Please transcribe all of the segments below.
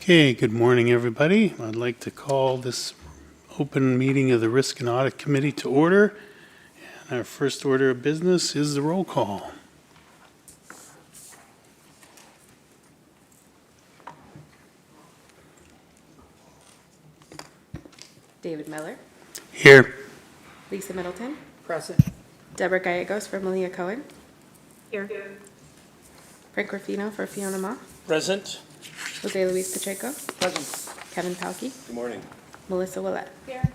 Okay, good morning, everybody. I'd like to call this open meeting of the Risk and Audit Committee to order. And our first order of business is the roll call. David Miller. Here. Lisa Middleton. Present. Deborah Gallegos for Malia Cohen. Here. Frank Ruffino for Fiona Ma. Present. Jose Luis Pacheco. Present. Kevin Palkey. Good morning. Melissa Willett. Here.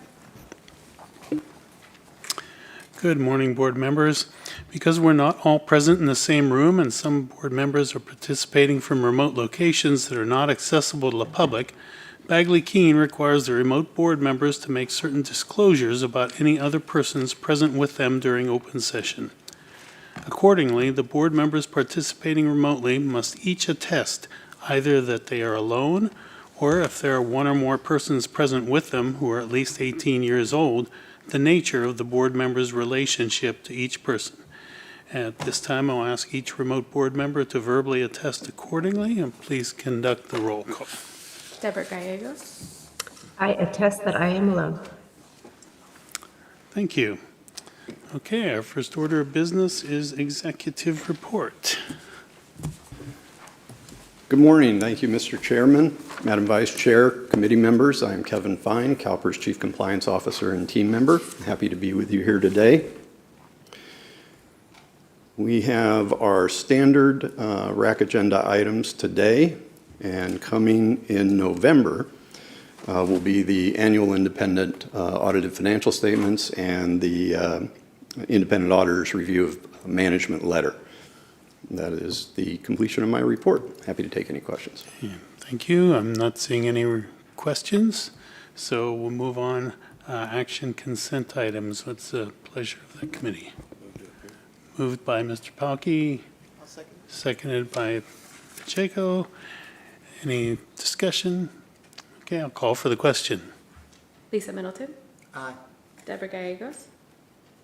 Good morning, board members. Because we're not all present in the same room and some board members are participating from remote locations that are not accessible to the public, Bagley-Keene requires the remote board members to make certain disclosures about any other persons present with them during open session. Accordingly, the board members participating remotely must each attest either that they are alone or, if there are one or more persons present with them who are at least 18 years old, the nature of the board member's relationship to each person. At this time, I'll ask each remote board member to verbally attest accordingly, and please conduct the roll call. Deborah Gallegos. I attest that I am alone. Thank you. Okay, our first order of business is executive report. Good morning. Thank you, Mr. Chairman, Madam Vice Chair, committee members. I am Kevin Fine, CalPERS Chief Compliance Officer and team member. Happy to be with you here today. We have our standard RAC agenda items today, and coming in November will be the annual independent audited financial statements and the independent auditor's review of management letter. That is the completion of my report. Happy to take any questions. Yeah, thank you. I'm not seeing any questions, so we'll move on. Action consent items. What's the pleasure of the committee? Moved by Mr. Palkey. I'll second. Seconded by Pacheco. Any discussion? Okay, I'll call for the question. Lisa Middleton. Aye. Deborah Gallegos.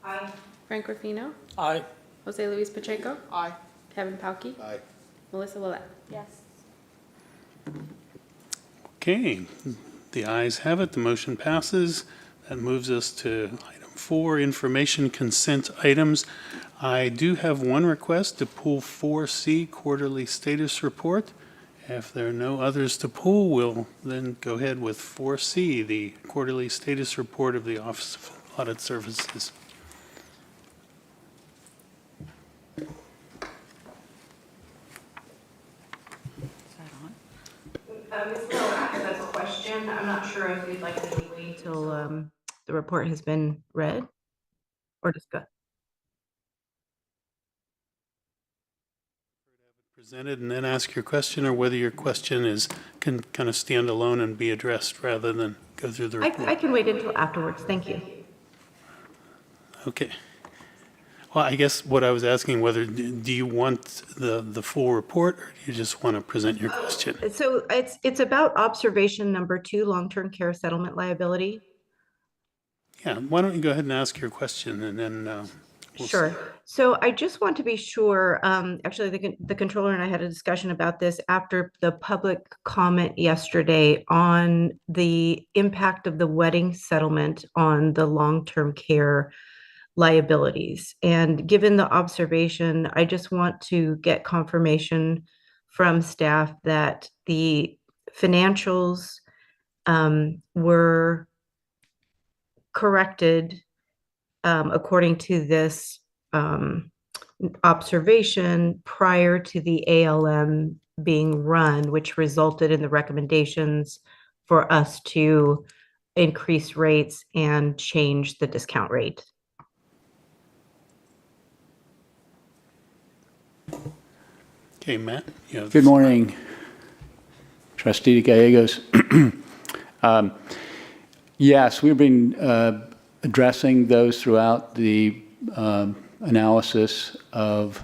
Aye. Frank Ruffino. Aye. Jose Luis Pacheco. Aye. Kevin Palkey. Aye. Melissa Willett. Yes. Okay, the ayes have it. The motion passes. That moves us to item 4, information consent items. I do have one request to pull 4C, quarterly status report. If there are no others to pull, we'll then go ahead with 4C, the quarterly status report of the Office of Audit Services. Ms. Miller, that's a question. I'm not sure if you'd like to wait till the report has been read or discussed. Presented and then ask your question, or whether your question can kind of stand alone and be addressed rather than go through the report. I can wait until afterwards. Thank you. Okay. Well, I guess what I was asking, whether do you want the full report, or do you just want to present your question? So it's about observation number 2, long-term care settlement liability. Yeah, why don't you go ahead and ask your question, and then we'll Sure. see. So I just want to be sure, actually, the controller and I had a discussion about this after the public comment yesterday on the impact of the wedding settlement on the long-term care liabilities. And given the observation, I just want to get confirmation from staff that the financials were corrected according to this observation prior to the ALM being run, which resulted in the recommendations for us to increase rates and change the discount rate. Okay, Matt. You have Good morning, Trustee Gallegos. Yes, we've been addressing those throughout the analysis of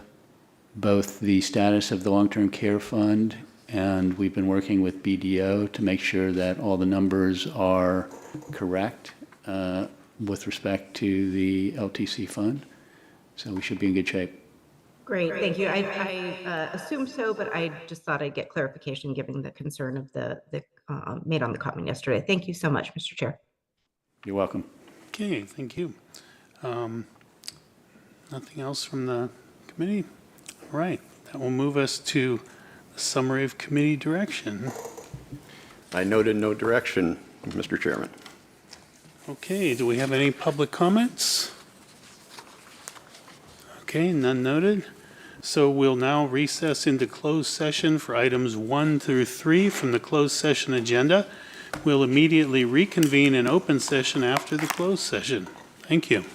both the status of the long-term care fund, and we've been working with BDO to make sure that all the numbers are correct with respect to the LTC fund. So we should be in good shape. Great, thank you. I assumed so, but I just thought I'd get clarification given the concern of the made on the comment yesterday. Thank you so much, Mr. Chair. You're welcome. Okay, thank you. Nothing else from the committee? All right, that will move us to the summary of committee direction. I noted no direction, Mr. Chairman. Okay, do we have any public comments? Okay, none noted. So we'll now recess into closed session for items 1 through 3 from the closed session agenda. We'll immediately reconvene in open session after the closed session. Thank you.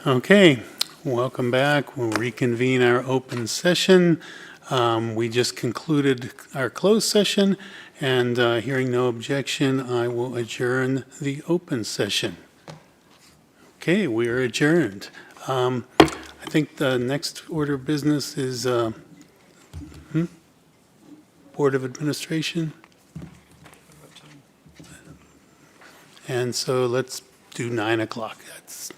Okay, welcome back. We'll reconvene our open session. We just concluded our closed session, and hearing no objection, I will adjourn the open session. Okay, we are adjourned. I think the next order of business is Board of Administration. And so let's do 9 o'clock. That's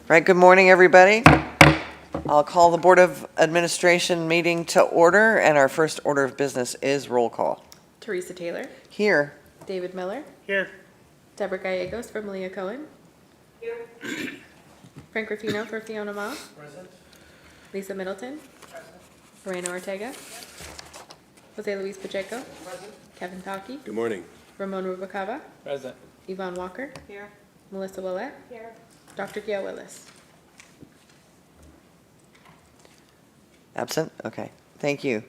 Right, good morning, everybody. I'll call the Board of Administration meeting to order, and our first order of business is roll call. Teresa Taylor, Here. David Miller, Here. Deborah Gallegos for Malia Cohen. Here. Frank Ruffino for Fiona Ma. Present. Lisa Middleton. Moreno Ortega. Jose Luis Pacheco. Kevin Palkey. Good morning. Ramon Rubacava. Present. Yvonne Walker. Here. Melissa Willett. Here. Dr. Gail Willis. Absent? Okay, thank you.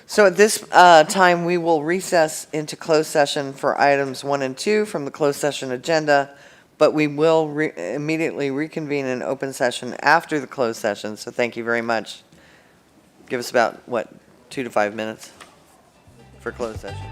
So at this time, we will recess into closed session for items 1 and 2 from the closed session agenda, but we will immediately reconvene in open session after the closed session, so thank you very much. Give us about, 2 to 5 minutes for closed session.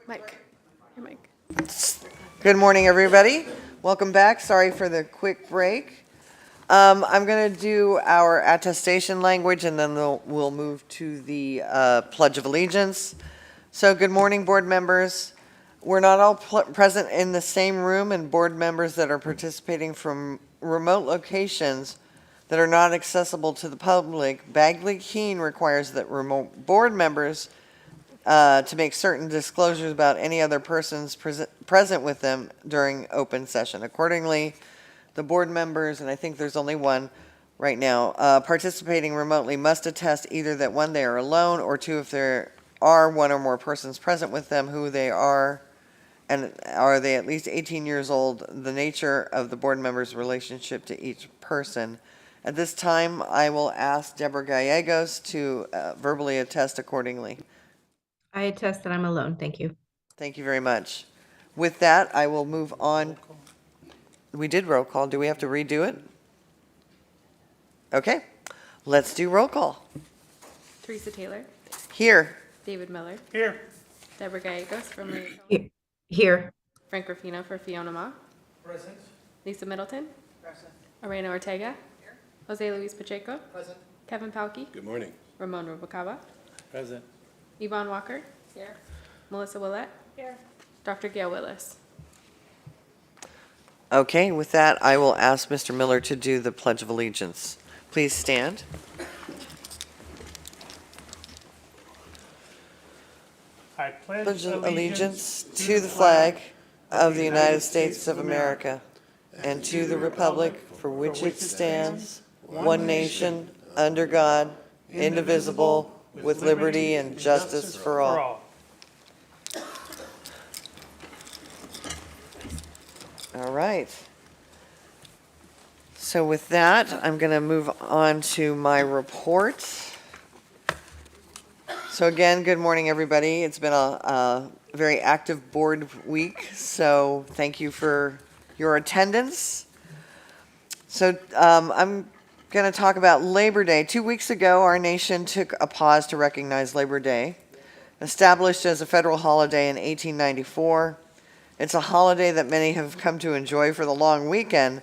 Mike, your mic. Good morning, everybody. Welcome back. Sorry for the quick break. I'm going to do our attestation language, and then we'll move to the Pledge of Allegiance. So good morning, board members. We're not all present in the same room, and board members that are participating from remote locations that are not accessible to the public, Bagley Keene requires that remote board members to make certain disclosures about any other persons present with them during open session. Accordingly, the board members, and I think there's only one right now, participating remotely must attest either that one, they are alone, or two, if there are one or more persons present with them, who they are, and are they at least 18 years old, the nature of the board member's relationship to each person. At this time, I will ask Deborah Gallegos to verbally attest accordingly. I attest that I'm alone. Thank you. Thank you very much. With that, I will move on. We did roll call. Do we have to redo it? Okay, let's do roll call. Teresa Taylor, Here. David Miller, Here. Deborah Gallegos from Maria Cohen, Here. Here. Frank Ruffino for Fiona Ma, Present. Lisa Middleton, Present. Arena Ortega, Jose Luis Pacheco, Present. Kevin Palkey, Good morning. Ramon Rubalcaba, Present. Yvonne Walker, here. Melissa Willett, here. Dr. Gail Willis. Okay, with that, I will ask Mr. Miller to do the Pledge of Allegiance. Please stand. I Pledge of allegiance to the flag of the United States of America and to the republic for which it stands, one nation, under God, indivisible, with liberty and justice for all. All right. So with that, I'm going to move on to my report. So again, good morning, everybody. It's been a very active board week, so thank you for your attendance. So I'm going to talk about Labor Day. 2 weeks ago, our nation took a pause to recognize Labor Day. Established as a federal holiday in 1894, it's a holiday that many have come to enjoy for the long weekend,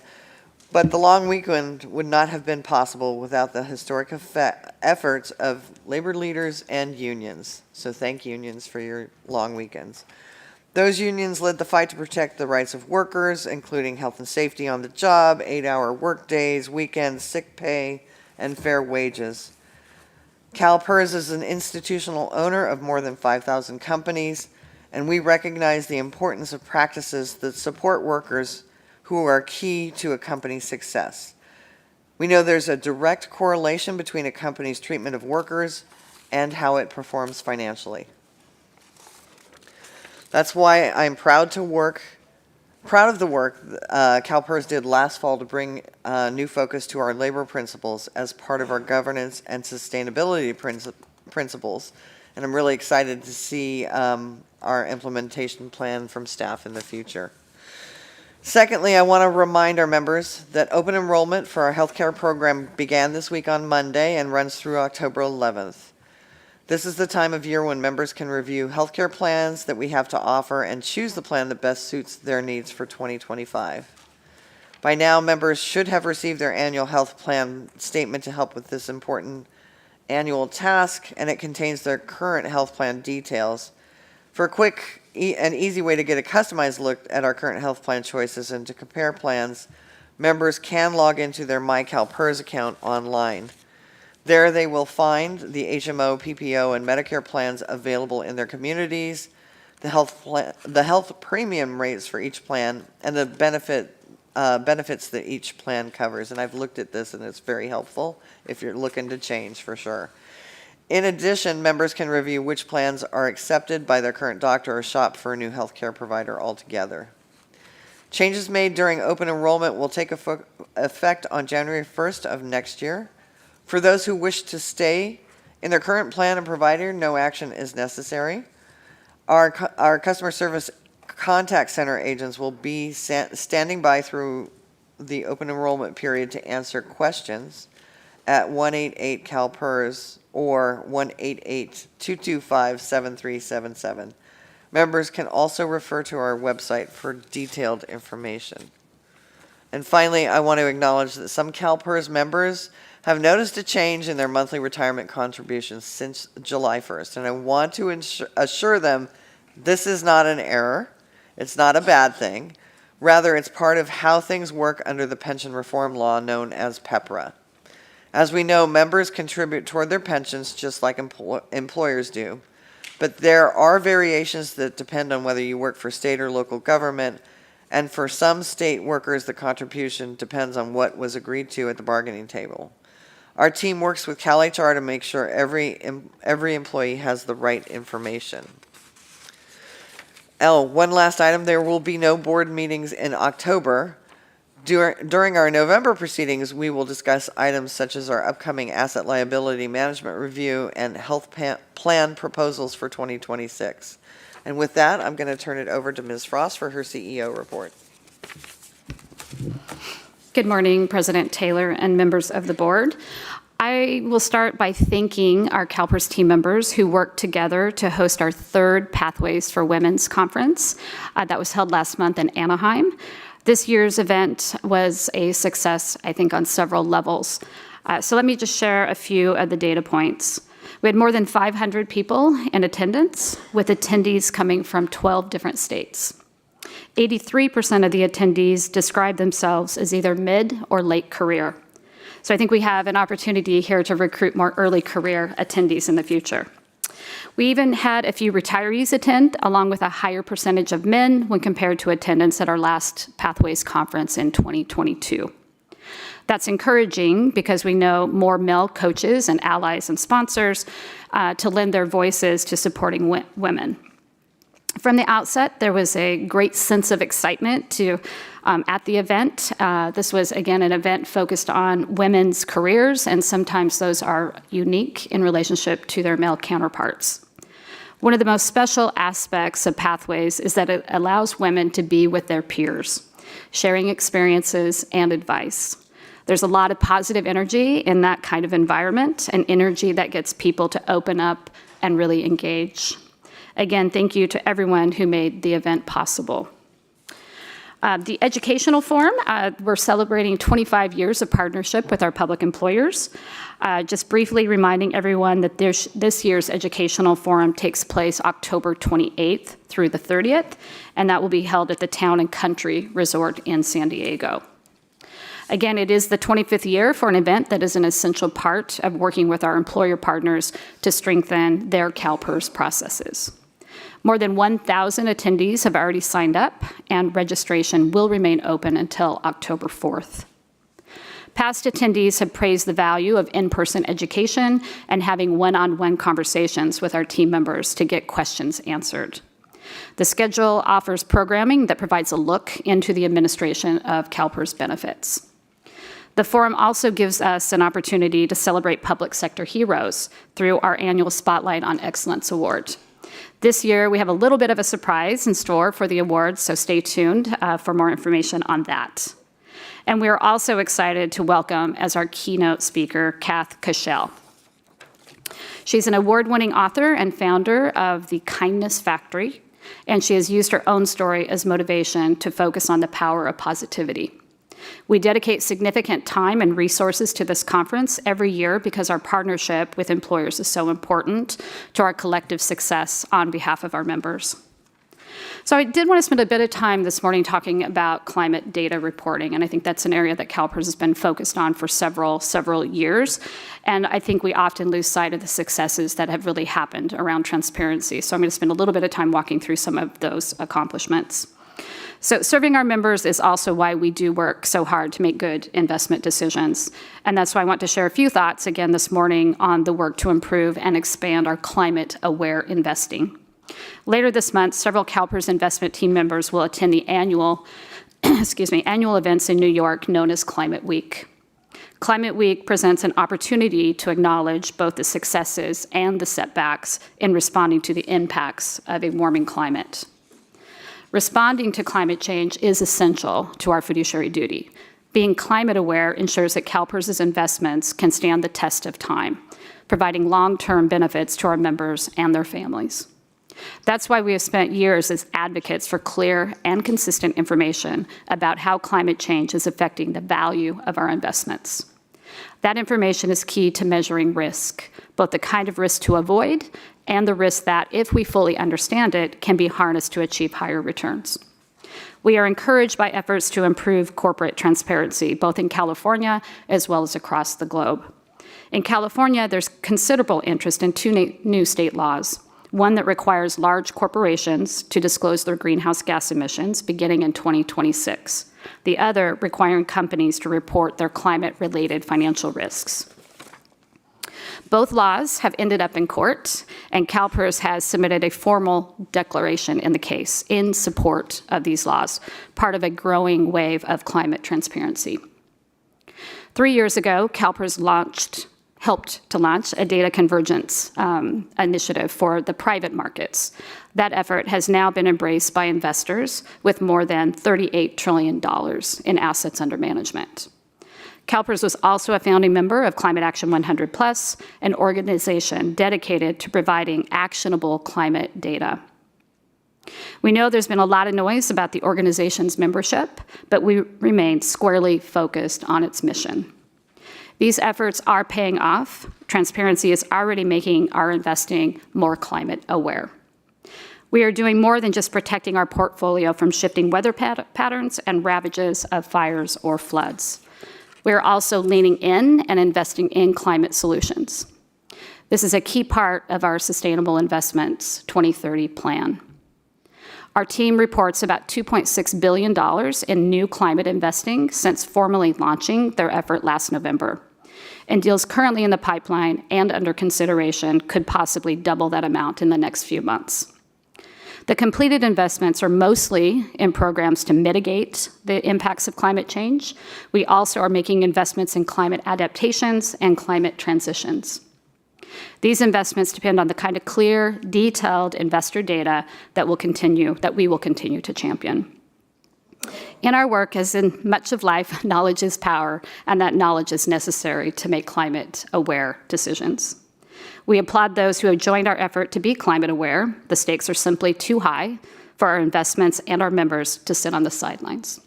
but the long weekend would not have been possible without the historic efforts of labor leaders and unions. So thank unions for your long weekends. Those unions led the fight to protect the rights of workers, including health and safety on the job, 8-hour work days, weekends, sick pay, and fair wages. CalPERS is an institutional owner of more than 5,000 companies, and we recognize the importance of practices that support workers who are key to a company's success. We know there's a direct correlation between a company's treatment of workers and how it performs financially. That's why I'm proud of the work CalPERS did last fall to bring new focus to our labor principles as part of our governance and sustainability principles. And I'm really excited to see our implementation plan from staff in the future. Secondly, I want to remind our members that open enrollment for our healthcare program began this week on Monday and runs through October 11th. This is the time of year when members can review healthcare plans that we have to offer and choose the plan that best suits their needs for 2025. By now, members should have received their annual health plan statement to help with this important annual task, and it contains their current health plan details. For a quick and easy way to get a customized look at our current health plan choices and to compare plans, members can log into their MyCalPERS account online. There they will find the HMO, PPO, and Medicare plans available in their communities, the health premium rates for each plan, and the benefits that each plan covers. And I've looked at this, and it's very helpful if you're looking to change for sure. In addition, members can review which plans are accepted by their current doctor or shop for a new healthcare provider altogether. Changes made during open enrollment will take effect on January 1st of next year. For those who wish to stay in their current plan and provider, no action is necessary. Our customer service contact center agents will be standing by through the open enrollment period to answer questions at 188-CalPERS or 1-888-225-7377. Members can also refer to our website for detailed information. And finally, I want to acknowledge that some CalPERS members have noticed a change in their monthly retirement contributions since July 1st. And I want to assure them this is not an error. It's not a bad thing. Rather, it's part of how things work under the pension reform law known as PEPRA. As we know, members contribute toward their pensions just like employers do. But there are variations that depend on whether you work for state or local government. And for some state workers, the contribution depends on what was agreed to at the bargaining table. Our team works with CalHR to make sure every employee has the right information. One last item, there will be no board meetings in October. During our November proceedings, we will discuss items such as our upcoming asset liability management review and health plan proposals for 2026. And with that, I'm going to turn it over to Ms. Frost for her CEO report. Good morning, President Taylor and members of the board. I will start by thanking our CalPERS team members who worked together to host our third Pathways for Women's conference that was held last month in Anaheim. This year's event was a success, I think, on several levels. So let me just share a few of the data points. We had more than 500 people in attendance, with attendees coming from 12 different states. 83% of the attendees described themselves as either mid or late career. So I think we have an opportunity here to recruit more early career attendees in the future. We even had a few retirees attend, along with a higher percentage of men when compared to attendance at our last Pathways Conference in 2022. That's encouraging because we know more male coaches and allies and sponsors to lend their voices to supporting women. From the outset, there was a great sense of excitement at the event. This was, again, an event focused on women's careers, and sometimes those are unique in relationship to their male counterparts. One of the most special aspects of Pathways is that it allows women to be with their peers, sharing experiences and advice. There's a lot of positive energy in that kind of environment, and energy that gets people to open up and really engage. Again, thank you to everyone who made the event possible. The Educational Forum, we're celebrating 25 years of partnership with our public employers. Just briefly reminding everyone that this year's Educational Forum takes place October 28th through the 30th, and that will be held at the Town and Country Resort in San Diego. Again, it is the 25th year for an event that is an essential part of working with our employer partners to strengthen their CalPERS processes. More than 1,000 attendees have already signed up, and registration will remain open until October 4th. Past attendees have praised the value of in-person education and having one-on-one conversations with our team members to get questions answered. The schedule offers programming that provides a look into the administration of CalPERS benefits. The forum also gives us an opportunity to celebrate public sector heroes through our annual Spotlight on Excellence Award. This year, we have a little bit of a surprise in store for the awards, so stay tuned for more information on that. And we are also excited to welcome as our keynote speaker, Kath Cashel. She's an award-winning author and founder of The Kindness Factory, and she has used her own story as motivation to focus on the power of positivity. We dedicate significant time and resources to this conference every year because our partnership with employers is so important to our collective success on behalf of our members. So I did want to spend a bit of time this morning talking about climate data reporting, and I think that's an area that CalPERS has been focused on for several years, and I think we often lose sight of the successes that have really happened around transparency. So I'm going to spend a little bit of time walking through some of those accomplishments. So serving our members is also why we do work so hard to make good investment decisions. And that's why I want to share a few thoughts again this morning on the work to improve and expand our climate-aware investing. Later this month, several CalPERS investment team members will attend the annual events in New York known as Climate Week. Climate Week presents an opportunity to acknowledge both the successes and the setbacks in responding to the impacts of a warming climate. Responding to climate change is essential to our fiduciary duty. Being climate aware ensures that CalPERS' investments can stand the test of time, providing long-term benefits to our members and their families. That's why we have spent years as advocates for clear and consistent information about how climate change is affecting the value of our investments. That information is key to measuring risk, both the kind of risk to avoid and the risk that, if we fully understand it, can be harnessed to achieve higher returns. We are encouraged by efforts to improve corporate transparency, both in California as well as across the globe. In California, there's considerable interest in two new state laws, one that requires large corporations to disclose their greenhouse gas emissions beginning in 2026, the other requiring companies to report their climate-related financial risks. Both laws have ended up in court, and CalPERS has submitted a formal declaration in the case in support of these laws, part of a growing wave of climate transparency. 3 years ago, CalPERS helped to launch a data convergence initiative for the private markets. That effort has now been embraced by investors with more than $38 trillion in assets under management. CalPERS was also a founding member of Climate Action 100+, an organization dedicated to providing actionable climate data. We know there's been a lot of noise about the organization's membership, but we remain squarely focused on its mission. These efforts are paying off. Transparency is already making our investing more climate aware. We are doing more than just protecting our portfolio from shifting weather patterns and ravages of fires or floods. We are also leaning in and investing in climate solutions. This is a key part of our Sustainable Investments 2030 plan. Our team reports about $2.6 billion in new climate investing since formally launching their effort last November. And deals currently in the pipeline and under consideration could possibly double that amount in the next few months. The completed investments are mostly in programs to mitigate the impacts of climate change. We also are making investments in climate adaptations and climate transitions. These investments depend on the kind of clear, detailed investor data that we will continue to champion. In our work, as in much of life, knowledge is power, and that knowledge is necessary to make climate-aware decisions. We applaud those who have joined our effort to be climate-aware. The stakes are simply too high for our investments and our members to sit on the sidelines.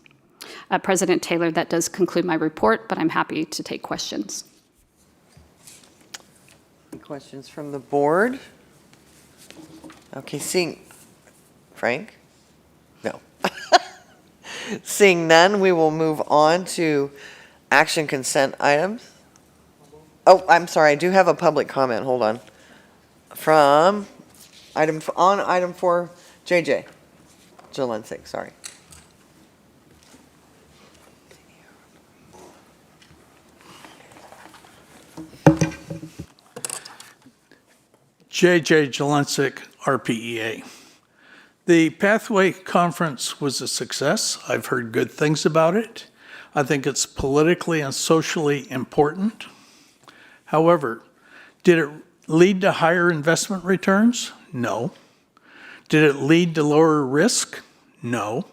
President Taylor, that does conclude my report, but I'm happy to take questions. Any questions from the board? Okay, Frank? No. Seeing none, we will move on to action consent items. Oh, I'm sorry, I do have a public comment, hold on. From item 4, JJ. Jelencic, sorry. JJ Jelencic, RPEA. The Pathway Conference was a success. I've heard good things about it. I think it's politically and socially important. However, did it lead to higher investment returns? No. Did it lead to lower risk? No.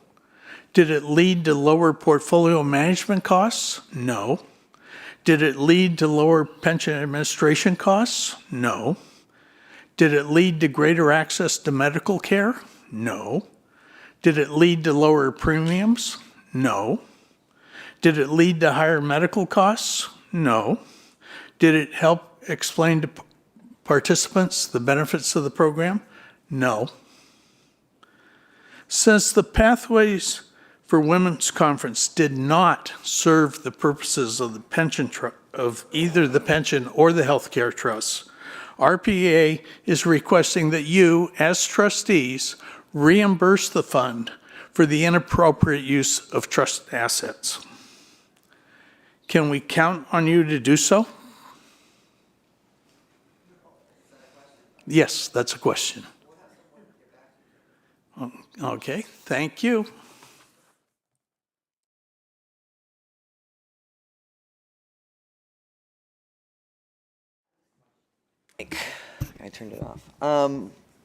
Did it lead to lower portfolio management costs? No. Did it lead to lower pension administration costs? No. Did it lead to greater access to medical care? No. Did it lead to lower premiums? No. Did it lead to higher medical costs? No. Did it help explain to participants the benefits of the program? No. Since the Pathways for Women's Conference did not serve the purposes of the pension of either the pension or the healthcare trusts, RPA is requesting that you, as trustees, reimburse the fund for the inappropriate use of trust assets. Can we count on you to do so? Yes, that's a question. Okay, thank you. I turned it off.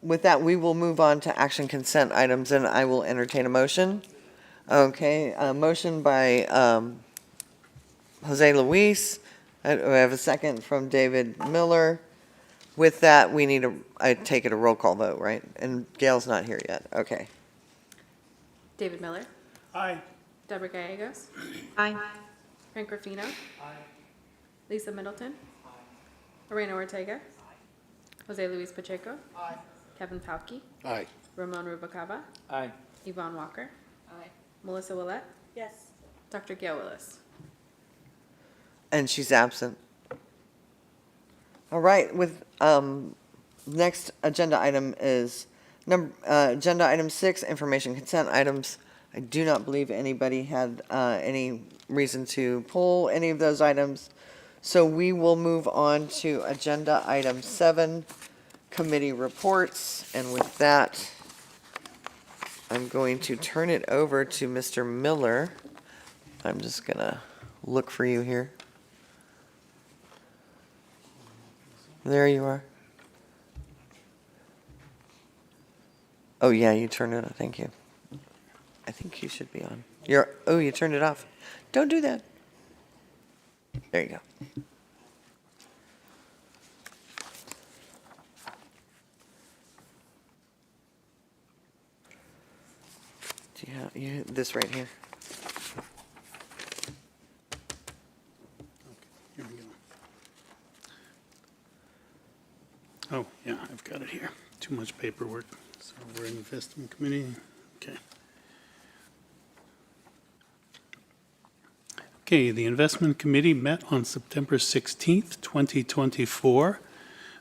With that, we will move on to action consent items, and I will entertain a motion. Okay, a motion by Jose Luis. We have a second from David Miller. With that, we need I take it a roll call vote, right? And Gail's not here yet. Okay. David Miller. Aye. Deborah Gallegos. Aye. Frank Ruffino. Lisa Middleton. Lorena Ortega. Jose Luis Pacheco. Kevin Palkey. Aye. Ramon Rubalcaba. Aye. Yvonne Walker. Melissa Willett. Yes. Dr. Gail Willis. And she's absent. All right, with next agenda item is agenda item 6, information consent items. I do not believe anybody had any reason to pull any of those items. So we will move on to agenda item 7, committee reports. And with that, I'm going to turn it over to Mr. Miller. I'm just gonna look for you here. There you are. Oh yeah, you turned it on. Thank you. I think you should be on. You turned it off. Don't do that. There you go. Do you have this right here? Here we go. Oh, yeah, I've got it here. Too much paperwork. So we're in investment committee. Okay. Okay, the investment committee met on September 16th, 2024.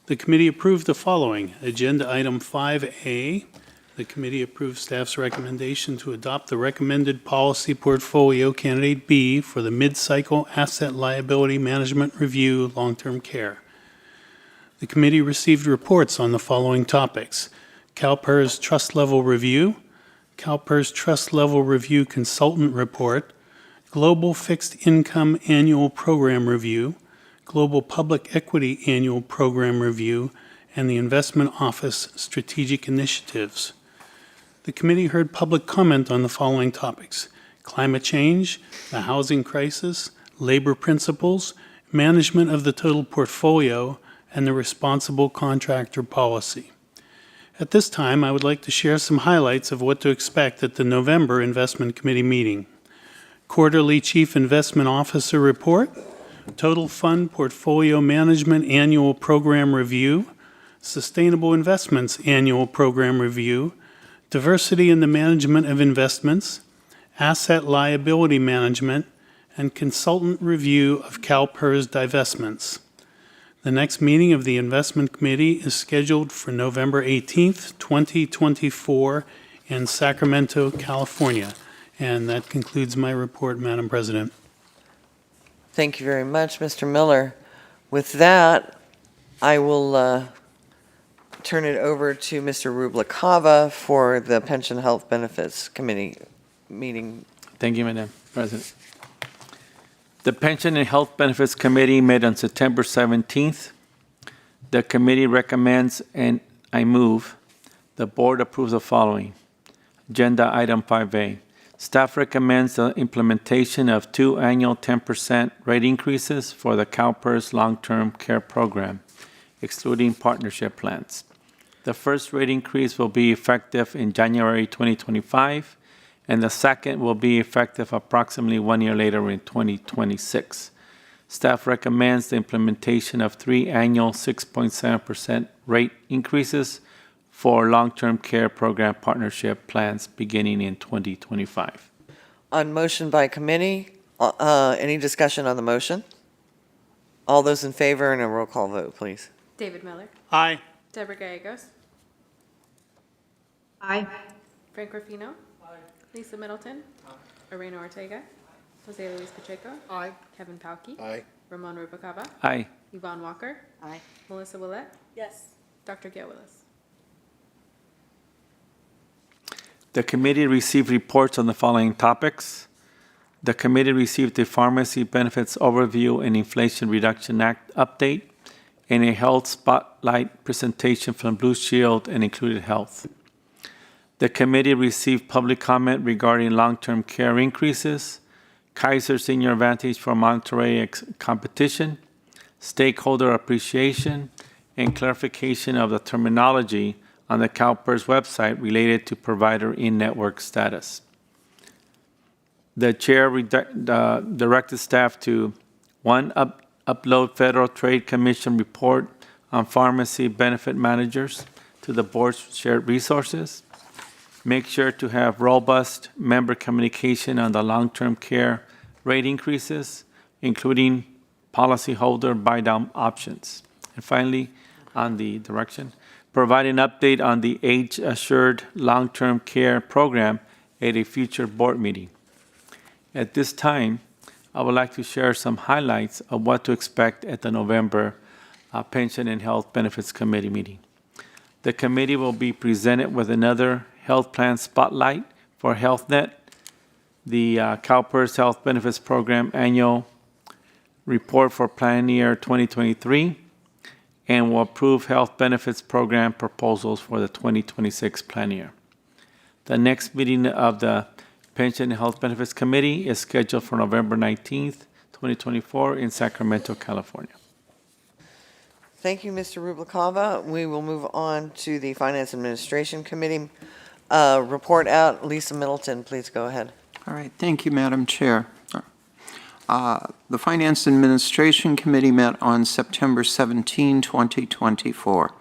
The committee approved the following. Agenda item 5A. The committee approved staff's recommendation to adopt the recommended policy portfolio candidate B for the mid-cycle asset liability management review long-term care. The committee received reports on the following topics: CalPERS Trust Level Review, CalPERS Trust Level Review Consultant Report, Global Fixed Income Annual Program Review, Global Public Equity Annual Program Review, and the Investment Office Strategic Initiatives. The committee heard public comment on the following topics: climate change, the housing crisis, labor principles, management of the total portfolio, and the responsible contractor policy. At this time, I would like to share some highlights of what to expect at the November Investment Committee meeting. Quarterly Chief Investment Officer Report, Total Fund Portfolio Management Annual Program Review, Sustainable Investments Annual Program Review, Diversity in the Management of Investments, Asset Liability Management, and Consultant Review of CalPERS Divestments. The next meeting of the Investment Committee is scheduled for November 18th, 2024 in Sacramento, California. And that concludes my report, Madam President. Thank you very much, Mr. Miller. With that, I will turn it over to Mr. Rubalcaba for the Pension Health Benefits Committee meeting. Thank you, Madam President. The Pension and Health Benefits Committee met on September 17th. The committee recommends, and I move, the board approves the following. Agenda item 5A. Staff recommends the implementation of 2 annual 10% rate increases for the CalPERS long-term care program, excluding partnership plans. The first rate increase will be effective in January 2025, and the second will be effective approximately 1 year later in 2026. Staff recommends the implementation of 3 annual 6.7% rate increases for long-term care program partnership plans beginning in 2025. On motion by committee, any discussion on the motion? All those in favor and a roll call vote, please. David Miller. Aye. Deborah Gallegos. Aye. Frank Ruffino. Lisa Middleton. Irene Ortega. Jose Luis Pacheco. Aye. Kevin Palkey. Aye. Ramon Rubacaba. Aye. Yvonne Walker. Aye. Melissa Willett. Yes. Dr. Gail Willis. The committee received reports on the following topics. The committee received the Pharmacy Benefits Overview and Inflation Reduction Act update and a health spotlight presentation from Blue Shield and Included Health. The committee received public comment regarding long-term care increases, Kaiser Senior Advantage for Monterey competition, stakeholder appreciation, and clarification of the terminology on the CalPERS website related to provider in-network status. The chair directed staff to 1, upload Federal Trade Commission report on pharmacy benefit managers to the board's shared resources. Make sure to have robust member communication on the long-term care rate increases, including policyholder buy-down options. And finally, on the direction, provide an update on the age-assured long-term care program at a future board meeting. At this time, I would like to share some highlights of what to expect at the November Pension and Health Benefits Committee meeting. The committee will be presented with another health plan spotlight for HealthNet, the CalPERS Health Benefits Program annual report for plan year 2023, and will approve health benefits program proposals for the 2026 plan year. The next meeting of the Pension and Health Benefits Committee is scheduled for November 19th, 2024 in Sacramento, California. Thank you, Mr. Rubalcaba. We will move on to the Finance Administration Committee report out. Lisa Middleton, please go ahead. All right. Thank you, Madam Chair. The Finance Administration Committee met on September 17, 2024.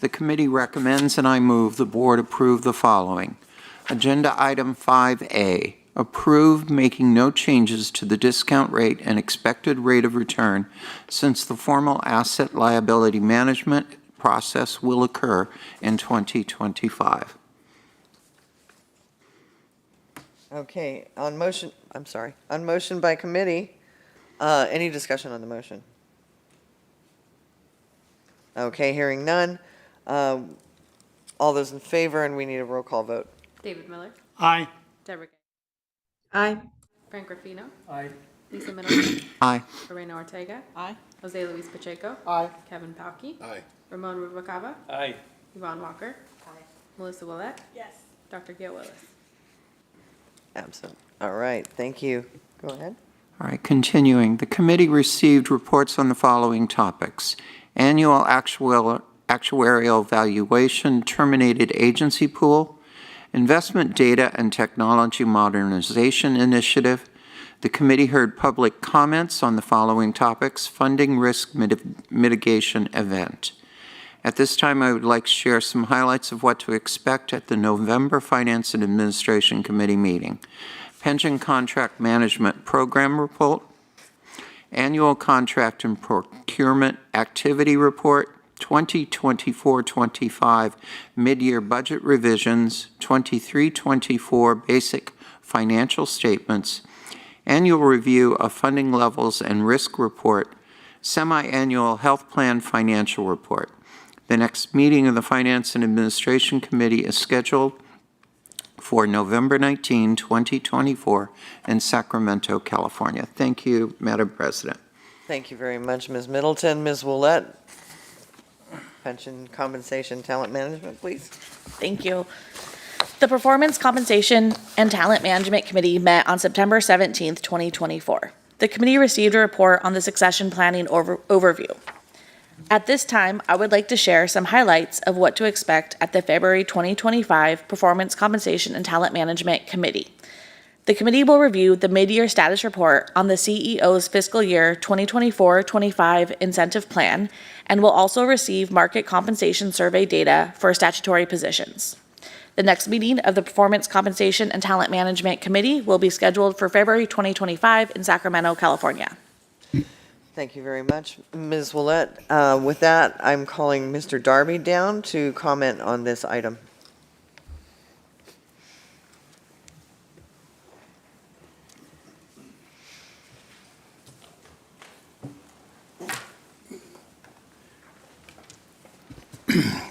The committee recommends and I move the board approve the following. Agenda item 5A, approve making no changes to the discount rate and expected rate of return since the formal asset liability management process will occur in 2025. Okay, on motion by committee, any discussion on the motion? Okay, hearing none. All those in favor, and we need a roll call vote. David Miller, Aye. Deborah Gay, Aye. Frank Ruffino, Aye. Lisa Middleton, Aye. Lorena Ortega, Aye. Jose Luis Pacheco, Aye. Kevin Palkey, Aye. Ramon Rubalcaba, Aye. Yvonne Walker, Melissa Willette, Yes. Dr. Gail Willis. Absent. All right, thank you. Go ahead. All right, continuing. The committee received reports on the following topics: annual actuarial valuation, terminated agency pool, investment data and technology modernization initiative. The committee heard public comments on the following topics: funding risk mitigation event. At this time, I would like to share some highlights of what to expect at the November Finance and Administration Committee meeting. Pension Contract Management Program Report, Annual Contract and Procurement Activity Report, 2024-25 Mid-Year Budget Revisions, 23-24 Basic Financial Statements, Annual Review of Funding Levels and Risk Report, Semi-Annual Health Plan Financial Report. The next meeting of the Finance and Administration Committee is scheduled for November 19, 2024 in Sacramento, California. Thank you, Madam President. Thank you very much, Ms. Middleton. Ms. Willette, pension compensation talent management, please. Thank you. The Performance, Compensation, and Talent Management Committee met on September 17th, 2024. The committee received a report on the succession planning overview. At this time, I would like to share some highlights of what to expect at the February 2025 Performance, Compensation, and Talent Management Committee. The committee will review the mid-year status report on the CEO's fiscal year 2024-25 incentive plan and will also receive market compensation survey data for statutory positions. The next meeting of the Performance, Compensation, and Talent Management Committee will be scheduled for February 2025 in Sacramento, California. Thank you very much, Ms. Willette. With that, I'm calling Mr. Darby down to comment on this item.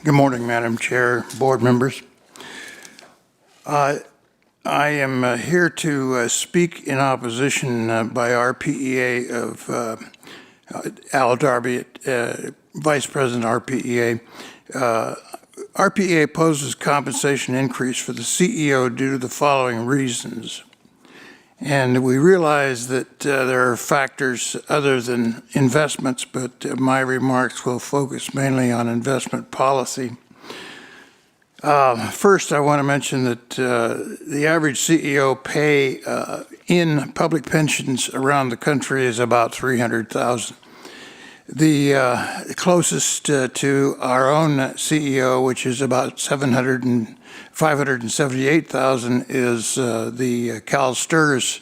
Good morning, Madam Chair, board members. I am here to speak in opposition by RPEA of Al Darby, Vice President RPEA. RPEA opposes compensation increase for the CEO due to the following reasons. And we realize that there are factors other than investments, but my remarks will focus mainly on investment policy. First, I want to mention that the average CEO pay in public pensions around the country is about $300,000. The closest to our own CEO, which is about $578,000, is the CalPERS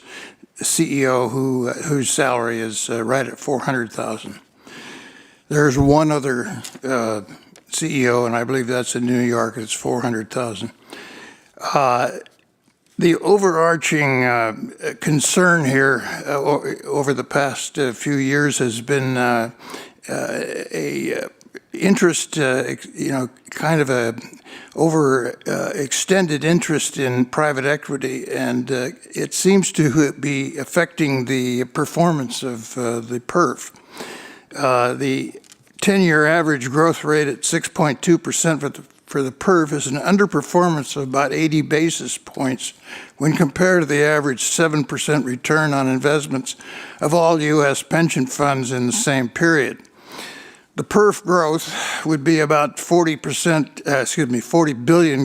CEO, whose salary is right at $400,000. There's one other CEO, and I believe that's in New York. It's $400,000. The overarching concern here over the past few years has been a interest, kind of a overextended interest in private equity, and it seems to be affecting the performance of the PERF. The 10-year average growth rate at 6.2% for the PERF is an underperformance of about 80 basis points when compared to the average 7% return on investments of all U.S. pension funds in the same period. The PERF growth would be about 40 billion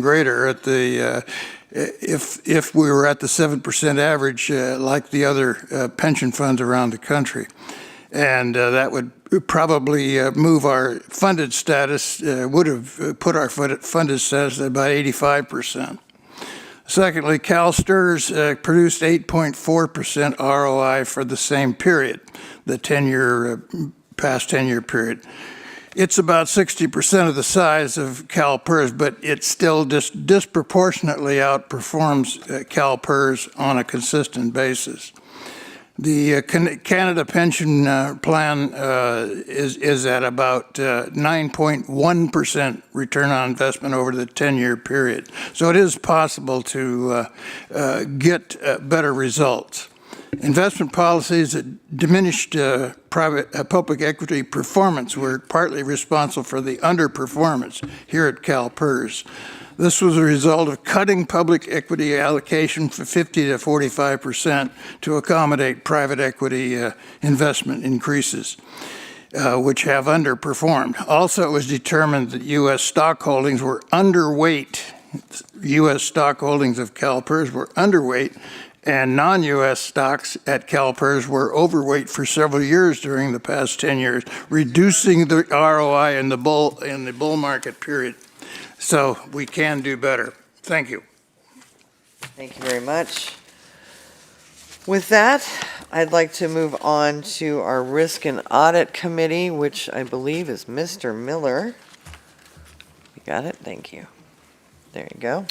greater at the if we were at the 7% average like the other pension funds around the country. And that would probably move our funded status, would have put our funded status at about 85%. Secondly, CalPERS produced 8.4% ROI for the same period, the past 10-year period. It's about 60% of the size of CalPERS, but it still disproportionately outperforms CalPERS on a consistent basis. The Canada Pension Plan is at about 9.1% return on investment over the 10-year period. So it is possible to get better results. Investment policies that diminished public equity performance were partly responsible for the underperformance here at CalPERS. This was a result of cutting public equity allocation from 50 to 45% to accommodate private equity investment increases, which have underperformed. Also, it was determined that U.S. stock holdings were underweight. U.S. stock holdings of CalPERS were underweight, and non-U.S. stocks at CalPERS were overweight for several years during the past 10 years, reducing the ROI in the bull market period. So we can do better. Thank you. Thank you very much. With that, I'd like to move on to our Risk and Audit Committee, which I believe is Mr. Miller. You got it? Thank you. There you go.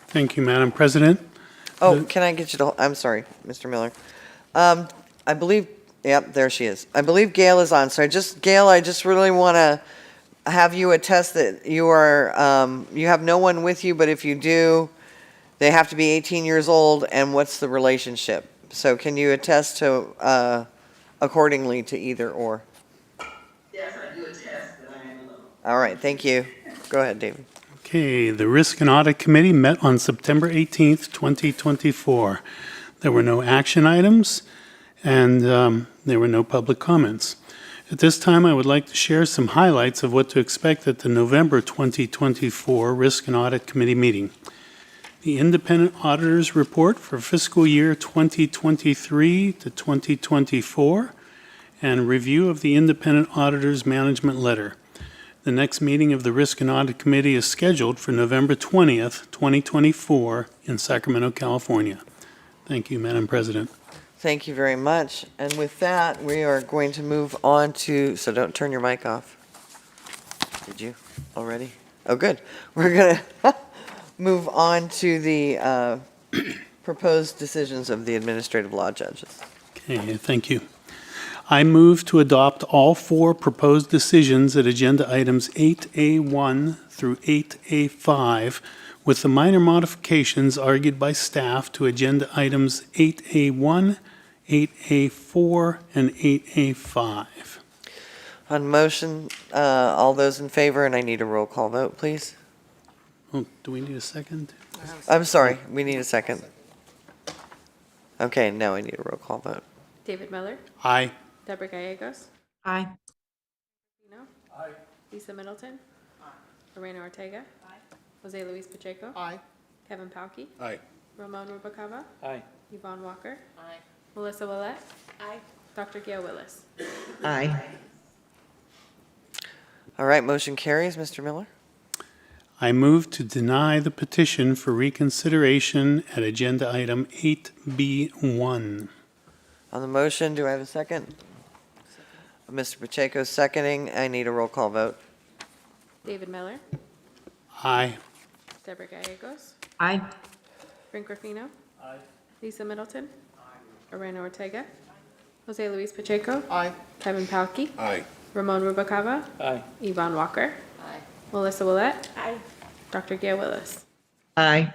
Thank you, Madam President. Oh, can I get you to, I'm sorry, Mr. Miller. I believe, yep, there she is. I believe Gail is on. So Gail, I just really want to have you attest that you are, you have no one with you, but if you do, they have to be 18 years old, and what's the relationship? So can you attest to, accordingly to either or? Yes, I do attest that I am alone. All right, thank you. Go ahead, David. Okay, the Risk and Audit Committee met on September 18th, 2024. There were no action items, and there were no public comments. At this time, I would like to share some highlights of what to expect at the November 2024 Risk and Audit Committee meeting. The Independent Auditor's Report for fiscal year 2023 to 2024, and review of the Independent Auditor's Management Letter. The next meeting of the Risk and Audit Committee is scheduled for November 20th, 2024 in Sacramento, California. Thank you, Madam President. Thank you very much. And with that, we are going to move on to, so don't turn your mic off. Did you already? Oh, good. We're going to move on to the proposed decisions of the administrative law judges. Okay, thank you. I move to adopt all four proposed decisions at agenda items 8A1 through 8A5 with the minor modifications argued by staff to agenda items 8A1, 8A4, and 8A5. On motion, all those in favor, and I need a roll call vote, please. Oh, do we need a second? I'm sorry, we need a second. Okay, now I need a roll call vote. David Miller, Aye. Deborah Gallegos, Aye. Aye. Lisa Middleton, Lorena Ortega, Jose Luis Pacheco, Kevin Palkey, Aye. Ramon Rubacava, Aye. Yvonne Walker, Melissa Willette, Dr. Gail Willis. Aye. All right, motion carries. Mr. Miller? I move to deny the petition for reconsideration at agenda item 8B1. On the motion, do I have a second? Mr. Pacheco seconding. I need a roll call vote. David Miller, Aye. Deborah Gallegos, Aye. Frank Ruffino, Lisa Middleton, Lorena Ortega, Jose Luis Pacheco, Kevin Palkey, Aye. Ramon Rubacava, Aye. Yvonne Walker, Melissa Willette, Dr. Gail Willis. Aye.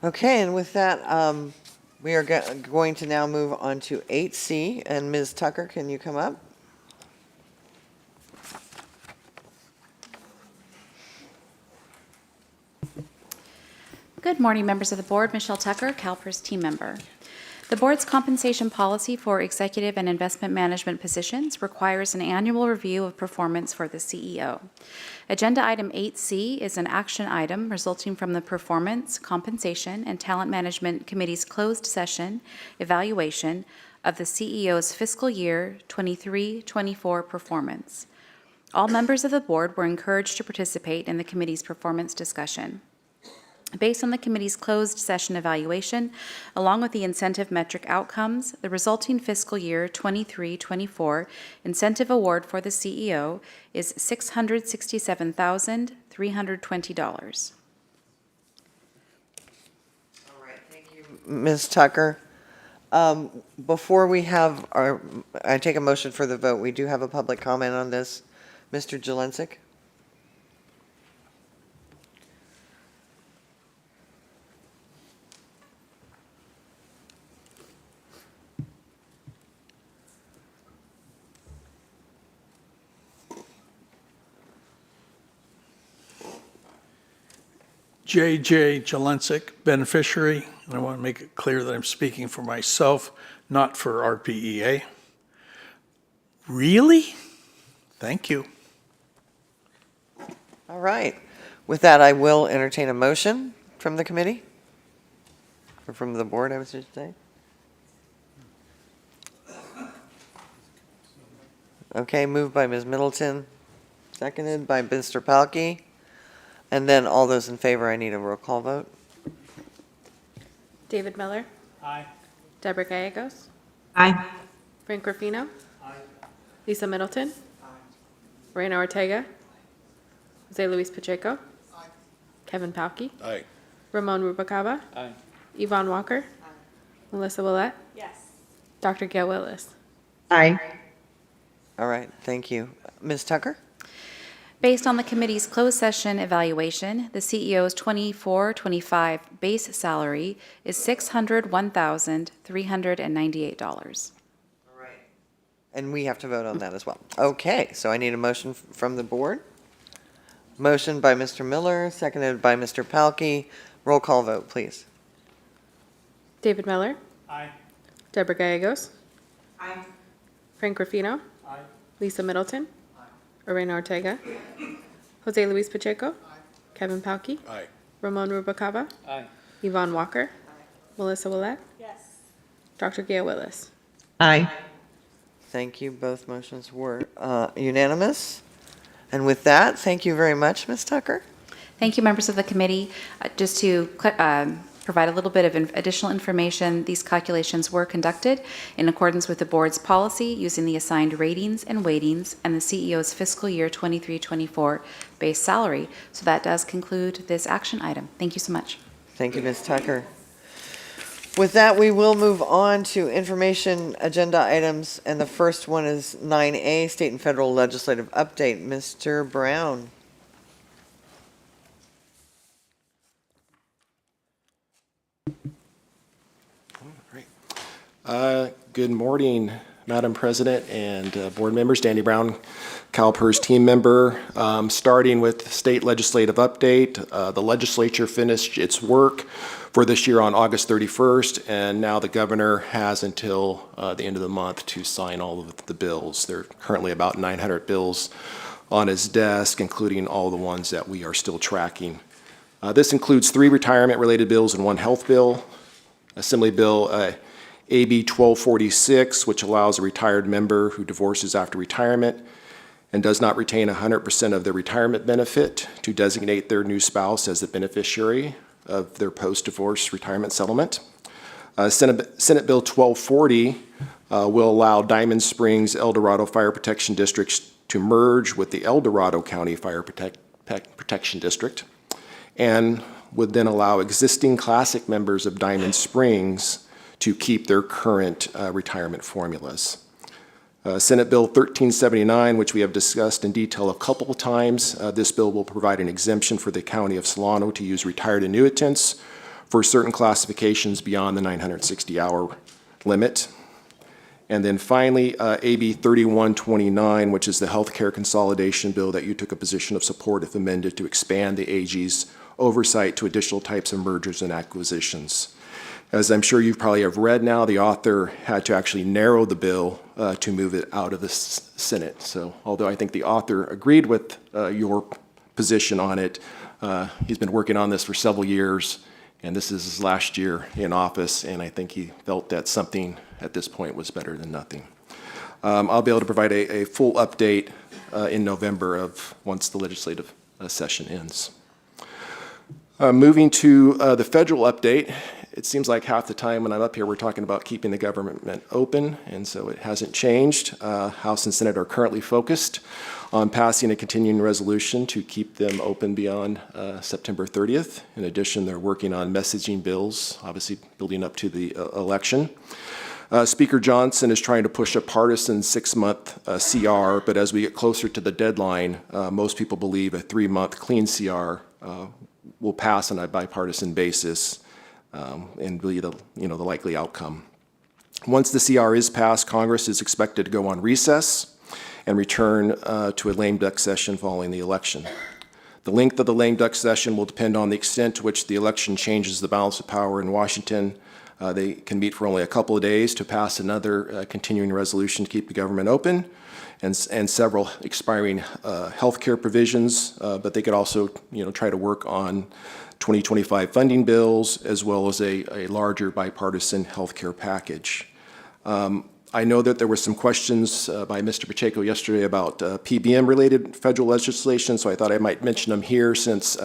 Okay, and with that, we are going to now move on to 8C. And Ms. Tucker, can you come up? Good morning, members of the board. Michelle Tucker, CalPERS team member. The board's compensation policy for executive and investment management positions requires an annual review of performance for the CEO. Agenda item 8C is an action item resulting from the Performance, Compensation, and Talent Management Committee's closed session evaluation of the CEO's fiscal year 23-24 performance. All members of the board were encouraged to participate in the committee's performance discussion. Based on the committee's closed session evaluation, along with the incentive metric outcomes, the resulting fiscal year 23-24 incentive award for the CEO is $667,320. All right, thank you, Ms. Tucker. Before I take a motion for the vote, we do have a public comment on this. Mr. Jelensik? J.J. Jelensik, beneficiary, and I want to make it clear that I'm speaking for myself, not for RPEA. Really? Thank you. All right. With that, I will entertain a motion from the committee, or from the board, I should say. Okay, moved by Ms. Middleton, seconded by Mr. Palkey. And then all those in favor, I need a roll call vote. David Miller. Aye. Deborah Gallegos. Aye. Frank Ruffino. Lisa Middleton. Reina Ortega. Jose Luis Pacheco. Kevin Palkey. Aye. Ramon Rubacava. Aye. Yvonne Walker. Melissa Willette. Yes. Dr. Gail Willis. Aye. All right, thank you. Ms. Tucker? Based on the committee's closed session evaluation, the CEO's 24-25 base salary is $601,398. All right. And we have to vote on that as well. Okay, so I need a motion from the board. Motion by Mr. Miller, seconded by Mr. Palkey. Roll call vote, please. David Miller. Aye. Deborah Gallegos. Aye. Frank Ruffino. Aye. Lisa Middleton. Reina Ortega. Jose Luis Pacheco. Kevin Palkey. Aye. Ramon Rubacava. Aye. Yvonne Walker. Melissa Willette. Yes. Dr. Gail Willis. Aye. Thank you. Both motions were unanimous. And with that, thank you very much, Ms. Tucker. Thank you, members of the committee. Just to provide a little bit of additional information, these calculations were conducted in accordance with the board's policy using the assigned ratings and weightings and the CEO's fiscal year 23-24 base salary. So that does conclude this action item. Thank you so much. Thank you, Ms. Tucker. With that, we will move on to information agenda items, and the first one is 9A, State and Federal Legislative Update. Mr. Brown. Good morning, Madam President and board members. Danny Brown, CalPERS team member. Starting with state legislative update, the legislature finished its work for this year on August 31st, and now the governor has until the end of the month to sign all of the bills. There are currently about 900 bills on his desk, including all the ones that we are still tracking. This includes 3 retirement-related bills and 1 health bill. Assembly Bill AB 1246, which allows a retired member who divorces after retirement and does not retain 100% of their retirement benefit to designate their new spouse as the beneficiary of their post-divorce retirement settlement. Senate Bill 1240 will allow Diamond Springs El Dorado Fire Protection Districts to merge with the El Dorado County Fire Protection District, and would then allow existing classic members of Diamond Springs to keep their current retirement formulas. Senate Bill 1379, which we have discussed in detail a couple of times, this bill will provide an exemption for the County of Solano to use retired annuitants for certain classifications beyond the 960-hour limit. And then finally, AB 3129, which is the healthcare consolidation bill that you took a position of support if amended to expand the AG's oversight to additional types of mergers and acquisitions. As I'm sure you probably have read now, the author had to actually narrow the bill to move it out of the Senate. So although I think the author agreed with your position on it, he's been working on this for several years, and this is his last year in office, and I think he felt that something at this point was better than nothing. I'll be able to provide a full update in November once the legislative session ends. Moving to the federal update, it seems like half the time when I'm up here, we're talking about keeping the government open, and so it hasn't changed. House and Senate are currently focused on passing a continuing resolution to keep them open beyond September 30th. In addition, they're working on messaging bills, obviously building up to the election. Speaker Johnson is trying to push a partisan 6-month CR, but as we get closer to the deadline, most people believe a 3-month clean CR will pass on a bipartisan basis and be the likely outcome. Once the CR is passed, Congress is expected to go on recess and return to a lame duck session following the election. The length of the lame duck session will depend on the extent to which the election changes the balance of power in Washington. They can meet for only a couple of days to pass another continuing resolution to keep the government open and several expiring health care provisions, but they could also try to work on 2025 funding bills as well as a larger bipartisan health care package. I know that there were some questions by Mr. Pacheco yesterday about PBM-related federal legislation, so I thought I might mention them here since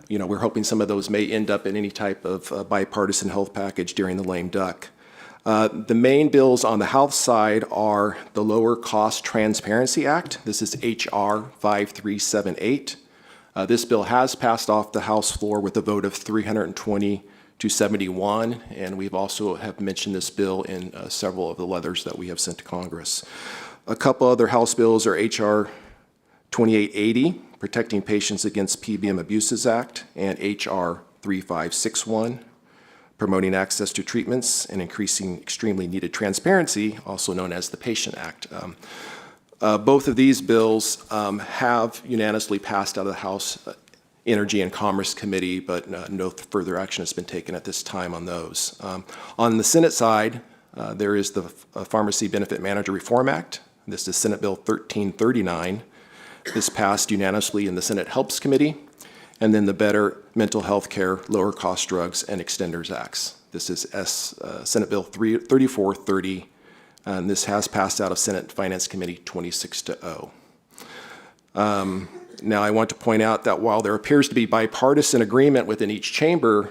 we're hoping some of those may end up in any type of bipartisan health package during the lame duck. The main bills on the House side are the Lower Cost Transparency Act. This is H.R. 5378. This bill has passed off the House floor with a vote of 320 to 71, and we've also have mentioned this bill in several of the letters that we have sent to Congress. A couple other House bills are H.R. 2880, Protecting Patients Against PBM Abuses Act, and H.R. 3561, Promoting Access to Treatments and Increasing Extremely Needed Transparency, also known as the PATIENT Act. Both of these bills have unanimously passed out of the House Energy and Commerce Committee, but no further action has been taken at this time on those. On the Senate side, there is the Pharmacy Benefit Manager Reform Act. This is Senate Bill 1339. This passed unanimously in the Senate Helps Committee, and then the Better Mental Health Care, Lower Cost Drugs, and Extenders Acts. This is Senate Bill 3430, and this has passed out of Senate Finance Committee 26-0. Now, I want to point out that while there appears to be bipartisan agreement within each chamber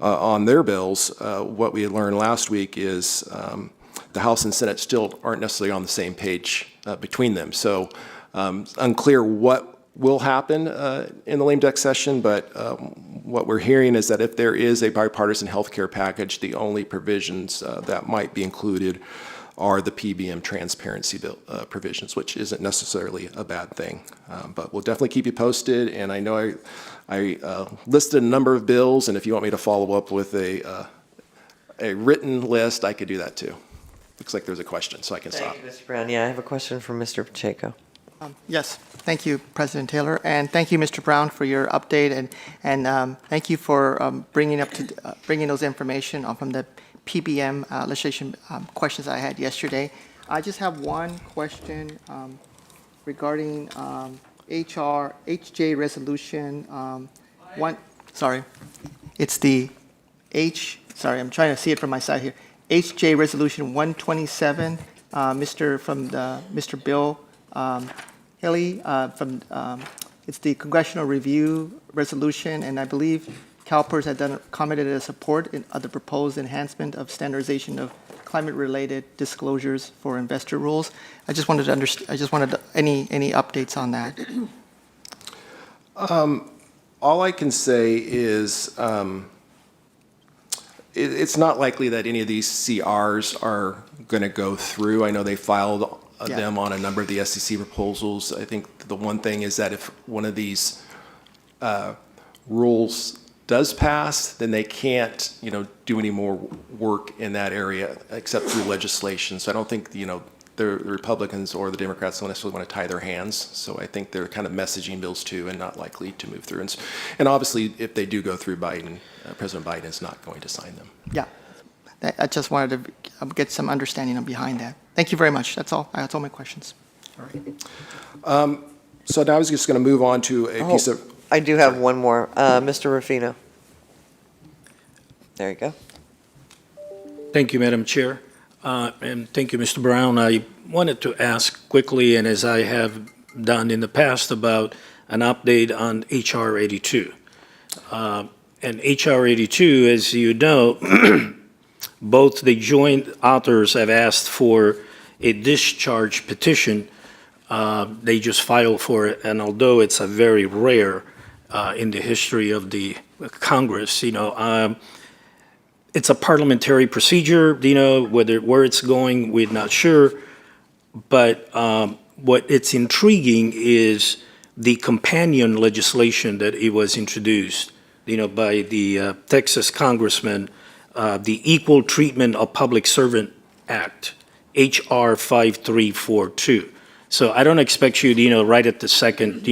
on their bills, what we learned last week is the House and Senate still aren't necessarily on the same page between them. So unclear what will happen in the lame duck session, but what we're hearing is that if there is a bipartisan health care package, the only provisions that might be included are the PBM transparency bill provisions, which isn't necessarily a bad thing. But we'll definitely keep you posted, and I know I listed a number of bills, and if you want me to follow up with a written list, I could do that too. Looks like there's a question, so I can stop. Thank you, Mr. Brown. Yeah, I have a question from Mr. Pacheco. Yes, thank you, President Taylor, and thank you, Mr. Brown, for your update, and thank you for bringing those information from the PBM legislation questions I had yesterday. I just have one question regarding HJ resolution it's the I'm trying to see it from my side here. HJ resolution 127, Mr. Bill Haley it's the congressional review resolution, and I believe CalPERS had commented as support of the proposed enhancement of standardization of climate-related disclosures for investor rules. I just wanted any updates on that. All I can say is it's not likely that any of these CRs are going to go through. I know they filed them on a number of the SEC proposals. I think the one thing is that if one of these rules does pass, then they can't, do any more work in that area except through legislation. So I don't think, the Republicans or the Democrats don't necessarily want to tie their hands. So I think they're kind of messaging bills too and not likely to move through. And obviously, if they do go through Biden, President Biden is not going to sign them. Yeah, I just wanted to get some understanding behind that. Thank you very much. That's all. That's all my questions. All right. So now I was just going to move on to a piece of... I do have one more. Mr. Ruffino. There you go. Thank you, Madam Chair. And thank you, Mr. Brown. I wanted to ask quickly, and as I have done in the past, about an update on HR 82. And HR 82, as you know, both the joint authors have asked for a discharge petition. They just filed for it, and although it's a very rare in the history of the Congress, it's a parliamentary procedure, where it's going, we're not sure. But what it's intriguing is the companion legislation that it was introduced, by the Texas congressman, the Equal Treatment of Public Servant Act, HR 5342. So I don't expect you, right at the second,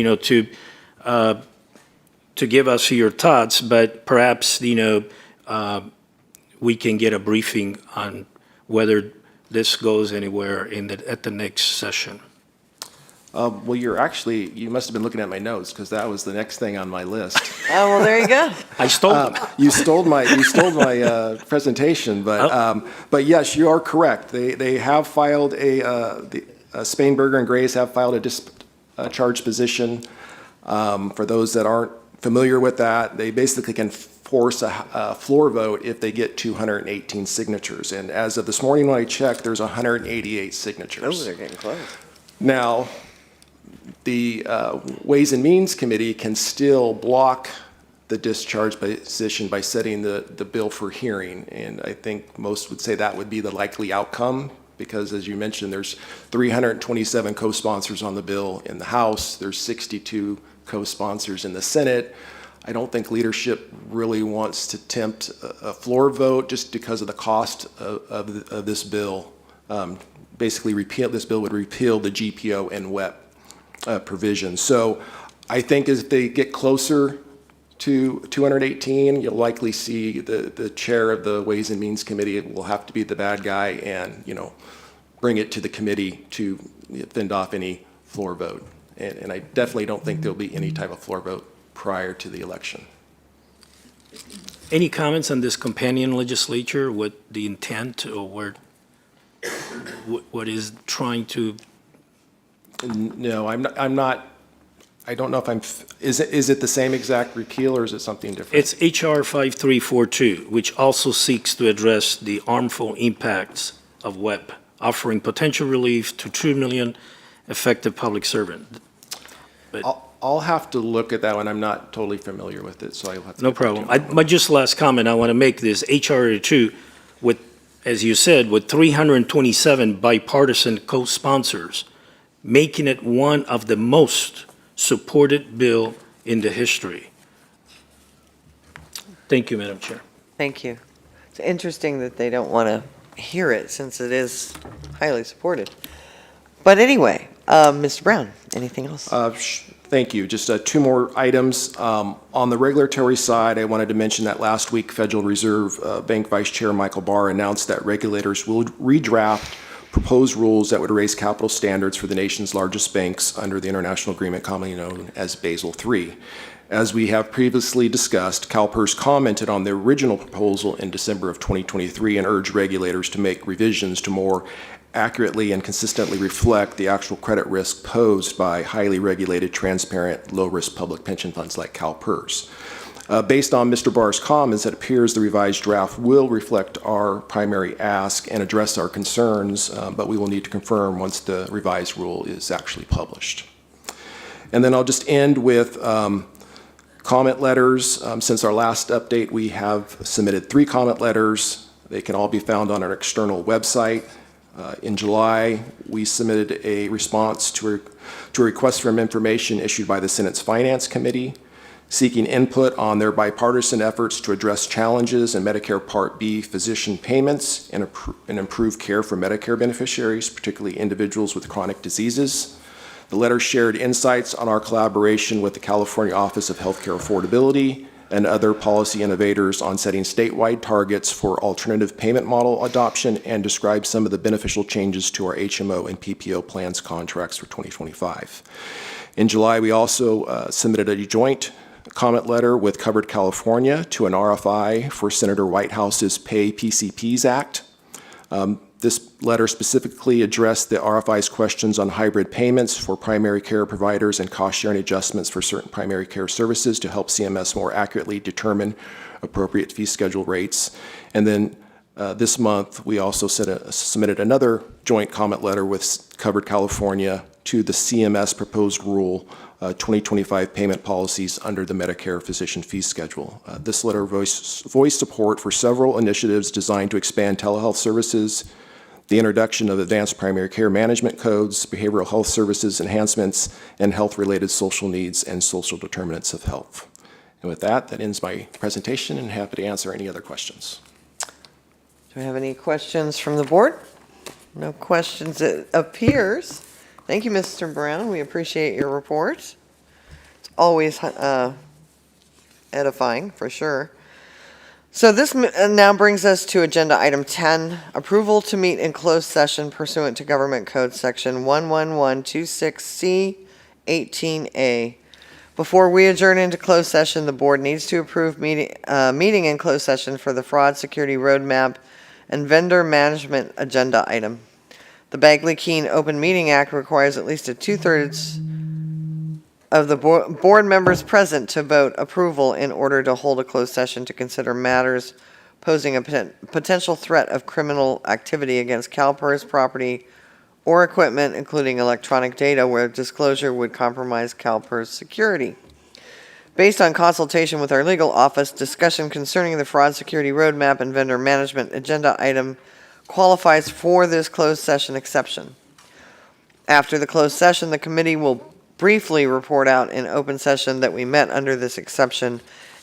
to give us your thoughts, but perhaps, we can get a briefing on whether this goes anywhere at the next session. Well, you must have been looking at my notes, because that was the next thing on my list. Oh, well, there you go. I stole them. You stole my presentation, but yes, you are correct. They have filed Spainberger and Grays have filed a discharge position. For those that aren't familiar with that, they basically can force a floor vote if they get 218 signatures. And as of this morning when I checked, there's 188 signatures. Oh, they're getting close. Now, the Ways and Means Committee can still block the discharge position by setting the bill for hearing. And I think most would say that would be the likely outcome, because as you mentioned, there's 327 co-sponsors on the bill in the House. There's 62 co-sponsors in the Senate. I don't think leadership really wants to tempt a floor vote just because of the cost of this bill. Basically, this bill would repeal the GPO and WEP provision. So I think as they get closer to 218, you'll likely see the chair of the Ways and Means Committee will have to be the bad guy and, bring it to the committee to fend off any floor vote. And I definitely don't think there'll be any type of floor vote prior to the election. Any comments on this companion legislature, what the intent or what is trying to? No, I'm not, I don't know if is it the same exact repeal or is it something different? It's HR 5342, which also seeks to address the harmful impacts of WEP, offering potential relief to 2 million effective public servants. I'll have to look at that one. I'm not totally familiar with it, so I'll have to. No problem. My just last comment I want to make this HR 2 with, as you said, with 327 bipartisan co-sponsors, making it one of the most supported bill in the history. Thank you, Madam Chair. Thank you. It's interesting that they don't want to hear it since it is highly supported. But anyway, Mr. Brown, anything else? Thank you. Just two more items. On the regulatory side, I wanted to mention that last week, Federal Reserve Bank Vice Chair Michael Barr announced that regulators will redraft proposed rules that would raise capital standards for the nation's largest banks under the international agreement commonly known as Basel III. As we have previously discussed, CalPERS commented on the original proposal in December of 2023 and urged regulators to make revisions to more accurately and consistently reflect the actual credit risk posed by highly regulated, transparent, low-risk public pension funds like CalPERS. Based on Mr. Barr's comments, it appears the revised draft will reflect our primary ask and address our concerns, but we will need to confirm once the revised rule is actually published. And then I'll just end with comment letters. Since our last update, we have submitted 3 comment letters. They can all be found on our external website. In July, we submitted a response to a request for information issued by the Senate's Finance Committee, seeking input on their bipartisan efforts to address challenges in Medicare Part B physician payments and improve care for Medicare beneficiaries, particularly individuals with chronic diseases. The letter shared insights on our collaboration with the California Office of Healthcare Affordability and other policy innovators on setting statewide targets for alternative payment model adoption and described some of the beneficial changes to our HMO and PPO plans contracts for 2025. In July, we also submitted a joint comment letter with Covered California to an RFI for Senator Whitehouse's Pay PCPs Act. This letter specifically addressed the RFI's questions on hybrid payments for primary care providers and cost-sharing adjustments for certain primary care services to help CMS more accurately determine appropriate fee schedule rates. And then this month, we also submitted another joint comment letter with Covered California to the CMS proposed rule 2025 payment policies under the Medicare physician fee schedule. This letter voiced support for several initiatives designed to expand telehealth services, the introduction of advanced primary care management codes, behavioral health services enhancements, and health-related social needs and social determinants of health. And with that, that ends my presentation, and happy to answer any other questions. Do we have any questions from the board? No questions, it appears. Thank you, Mr. Brown. We appreciate your report. It's always edifying, for sure. So this now brings us to agenda item 10, approval to meet in closed session pursuant to Government Code Section 11126C 18A. Before we adjourn into closed session, the board needs to approve meeting in closed session for the fraud, security roadmap, and vendor management agenda item. The Bagley-Keene Open Meeting Act requires at least a 2/3 of the board members present to vote approval in order to hold a closed session to consider matters posing a potential threat of criminal activity against CalPERS property or equipment, including electronic data, where disclosure would compromise CalPERS security. Based on consultation with our legal office, discussion concerning the fraud, security roadmap, and vendor management agenda item qualifies for this closed session exception. After the closed session, the committee will briefly report out in open session that we met under this exception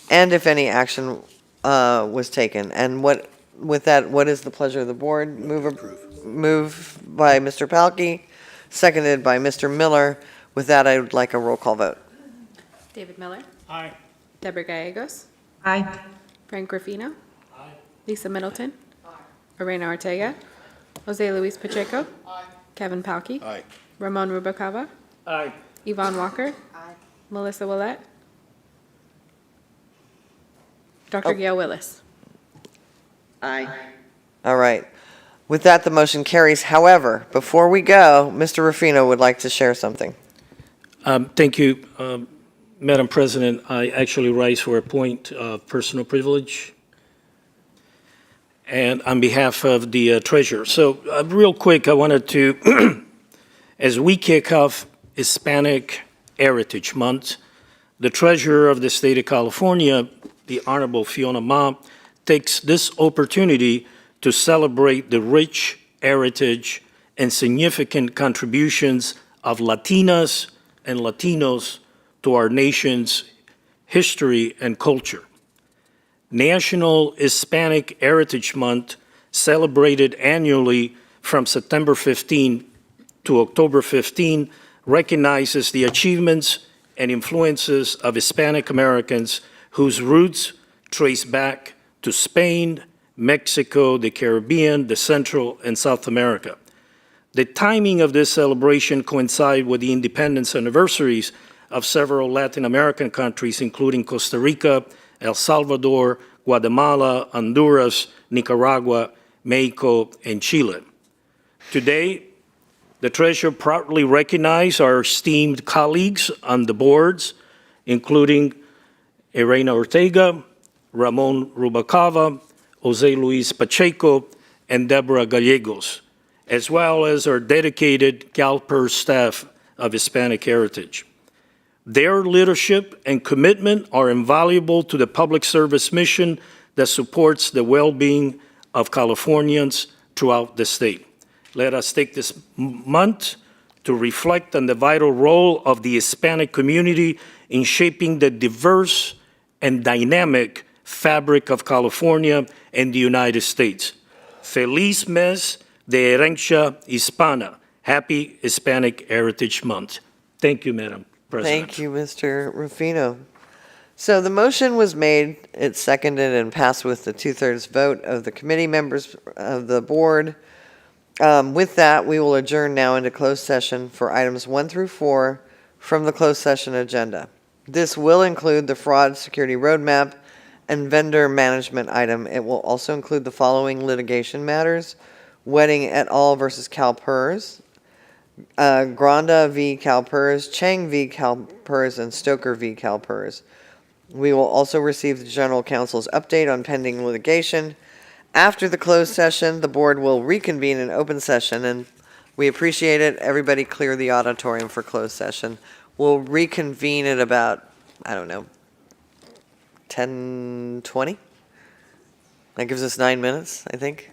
and if any action was taken. And with that, what is the pleasure of the board? Move by Mr. Palkey, seconded by Mr. Miller. With that, I would like a roll call vote. David Miller. Aye. Deborah Gallegos. Aye. Frank Ruffino. Aye. Lisa Middleton. Aye. Lorena Ortega. Jose Luis Pacheco. Aye. Kevin Palkey. Aye. Ramon Rubalcaba. Aye. Yvonne Walker. Aye. Melissa Willett. Dr. Gail Willis. Aye. All right. With that, the motion carries. However, before we go, Mr. Ruffino would like to share something. Thank you, Madam President. I actually rise for a point of personal privilege and on behalf of the treasurer. So real quick, I wanted to, as we kick off Hispanic Heritage Month, the treasurer of the state of California, the Honorable Fiona Ma, takes this opportunity to celebrate the rich heritage and significant contributions of Latinas and Latinos to our nation's history and culture. National Hispanic Heritage Month, celebrated annually from September 15 to October 15, recognizes the achievements and influences of Hispanic Americans whose roots trace back to Spain, Mexico, the Caribbean, the Central and South America. The timing of this celebration coincides with the independence anniversaries of several Latin American countries, including Costa Rica, El Salvador, Guatemala, Honduras, Nicaragua, Mexico, and Chile. Today, the treasurer proudly recognizes our esteemed colleagues on the boards, including Lorena Ortega, Ramon Rubalcaba, Jose Luis Pacheco, and Deborah Gallegos, as well as our dedicated CalPERS staff of Hispanic heritage. Their leadership and commitment are invaluable to the public service mission that supports the well-being of Californians throughout the state. Let us take this month to reflect on the vital role of the Hispanic community in shaping the diverse and dynamic fabric of California and the United States. Feliz mes de herencia hispana. Happy Hispanic Heritage Month. Thank you, Madam President. Thank you, Mr. Ruffino. So the motion was made, it's seconded and passed with the 2/3 vote of the committee members of the board. With that, we will adjourn now into closed session for items 1 through 4 from the closed session agenda. This will include the fraud, security roadmap, and vendor management item. It will also include the following litigation matters: Wedding et al. Versus CalPERS, Granda v. CalPERS, Chang v. CalPERS, and Stoker v. CalPERS. We will also receive the General Counsel's update on pending litigation. After the closed session, the board will reconvene in open session, and we appreciate it. Everybody clear the auditorium for closed session. We'll reconvene at about, I don't know, 10:20? That gives us 9 minutes, I think.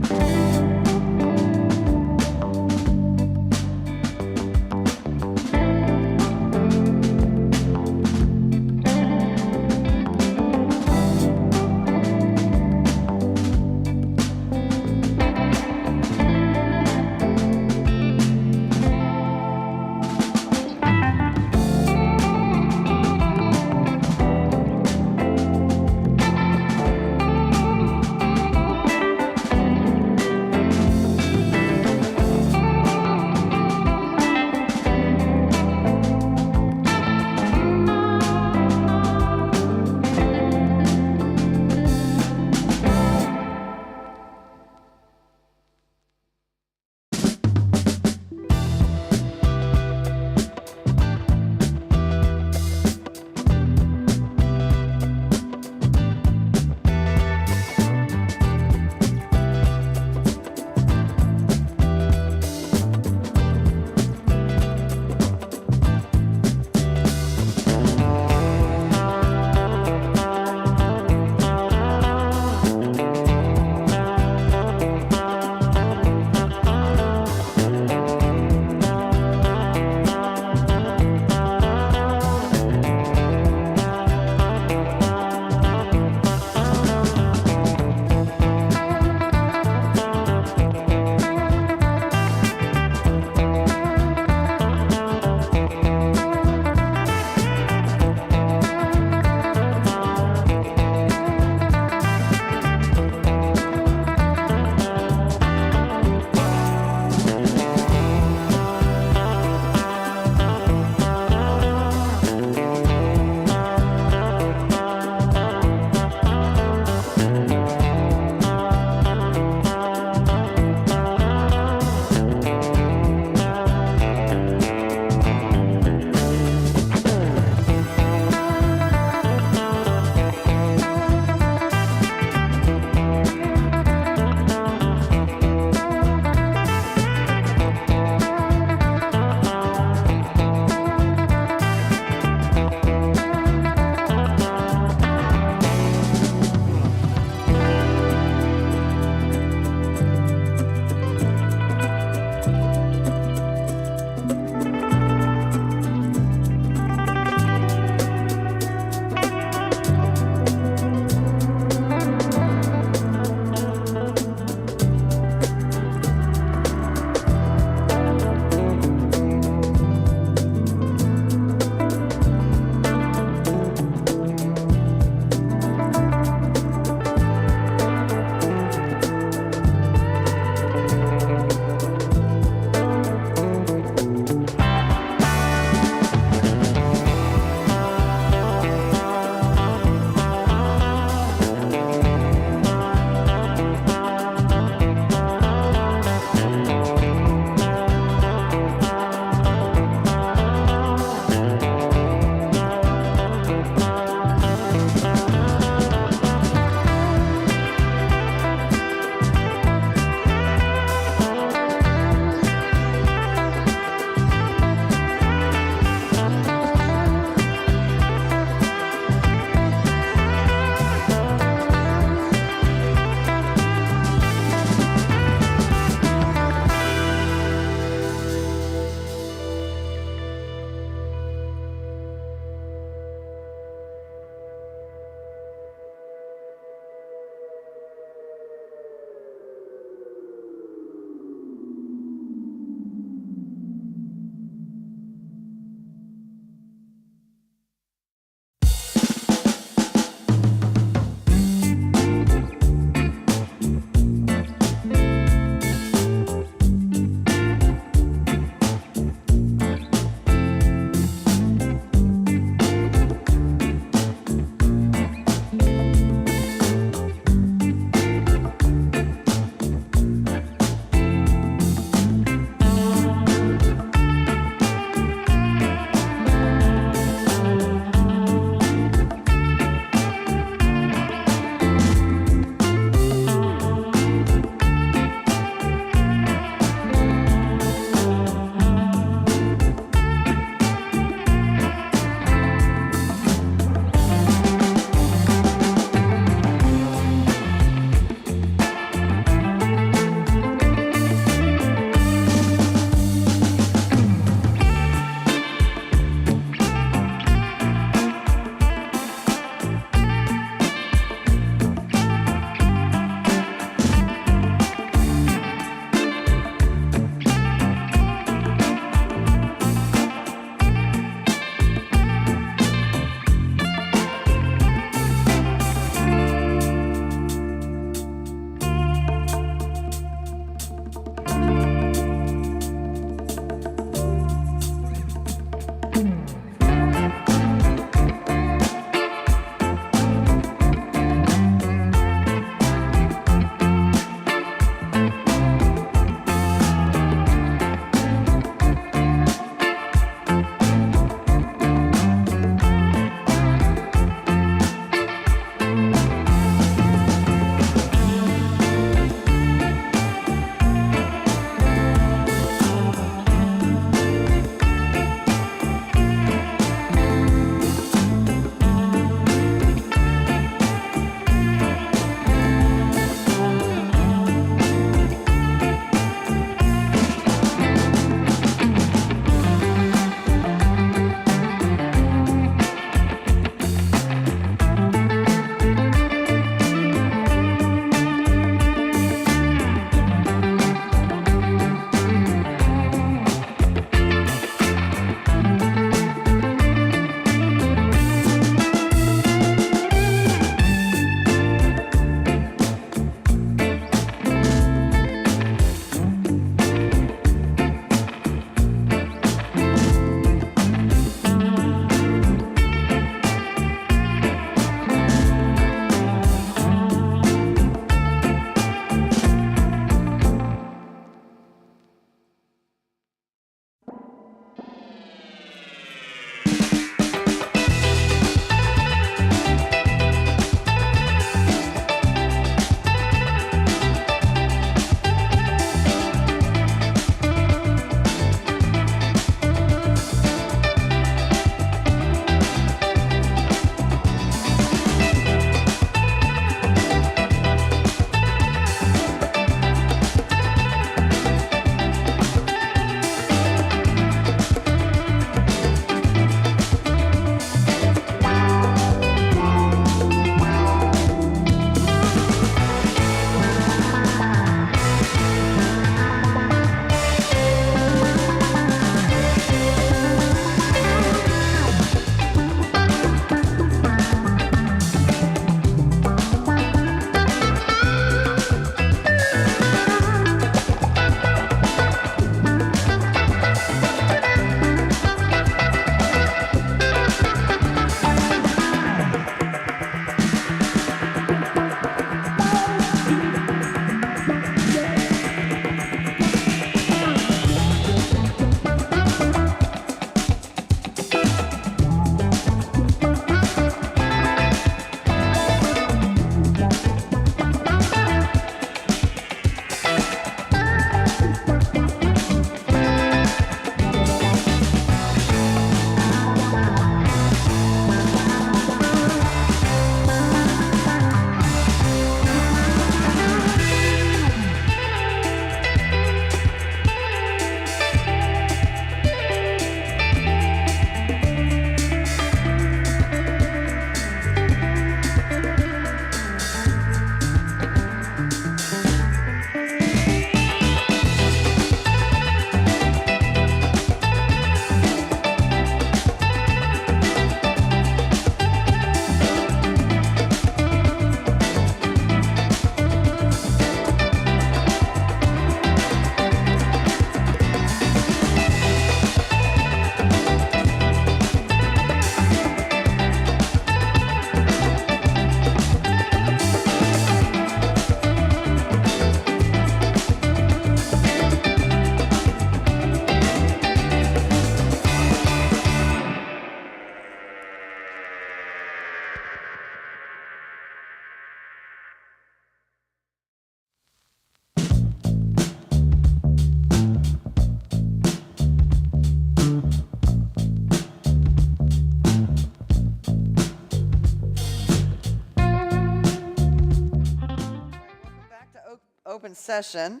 open session.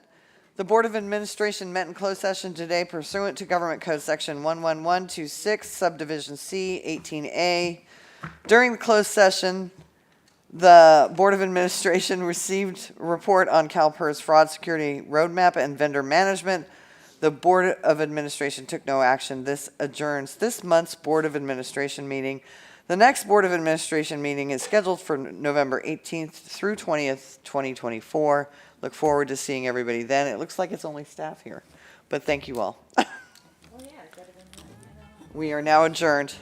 The Board of Administration met in closed session today pursuant to Government Code Section 11126, Subdivision C, 18A. During the closed session, the Board of Administration received a report on CalPERS fraud security roadmap and vendor management. The Board of Administration took no action. This adjourns this month's Board of Administration meeting. The next Board of Administration meeting is scheduled for November 18th through 20th, 2024. Look forward to seeing everybody then. It looks like it's only staff here, but thank you all. We are now adjourned.